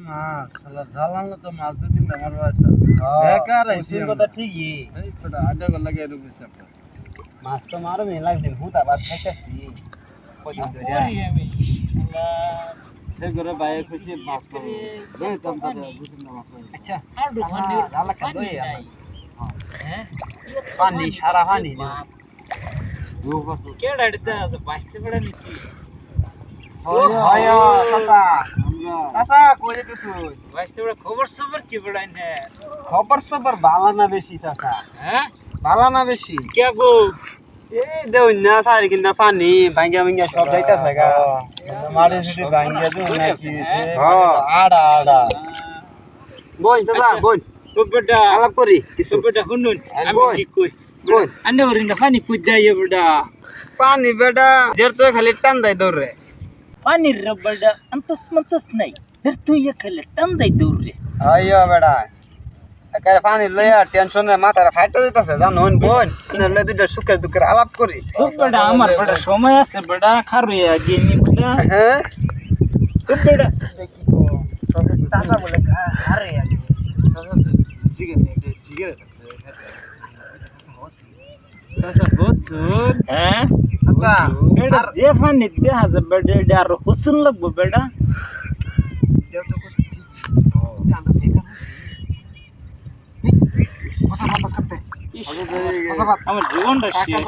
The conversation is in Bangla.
মাছ শালা জ্বালানো তো মাছ দু তিনটা মারবো আছে বেকার আইছি কথা ঠিকই এই পড়া আড্ডা গল লাগে এরকম হিসাব মাছ তো মারো নি লাগদিন হুতা বাদ খাইতাছি কদিন ধরে আমি শালা সে করে বাইরে খুশি মাছ পাবো দেই তো দু তিনটা মাছ আচ্ছা আর দোকানে জ্বালা খাই হ্যাঁ পানি সারা পানি কেডা দিতে বাঁচতে পারে নাকি খবর সবর কি বড়াই খবর সবর বালা না বেশি চাচা হ্যাঁ বালা না বেশি কে গো এই দেউ না সারি কিনা পানি ভাঙ্গা ভাঙ্গা সব যাইতাছে গা মারে ছুটি ভাঙ্গা দু নাকি হ্যাঁ আড়া আড়া বল চাচা বল তো বেটা আলাপ করি কিছু বেটা শুনুন আমি কি কই বল আন্নে ওরিনা পানি কুই যাইয়ে বেটা পানি বেটা জের তো খালি টান দেয় দৌড়ে पानी रबड़ा अंतस मंतस नहीं जर तू ये खेले टन दे दूर रे आयो बेटा একারে পানি লইয়া টেনশনে মাথাটা ফাইটা দিতেছে জানোন বোন নলে দুইটা সুখে দুঃখের আলাপ করি ও বেটা আমার বেটা সময় আছে বেটা খারুই আগে নি বেটা হ্যাঁ ও বেটা দেখি কো চাচা বলে আরে আগে সিগারেট চাচা বুঝুন হ্যাঁ আচ্ছা বেটা যে পানি দেখা যাবে বেটা এটা আর হুসুন লাগবে বেটা দেও তো ঠিক আমরা বেকার কথা করতে আমার জীবনটা শেষ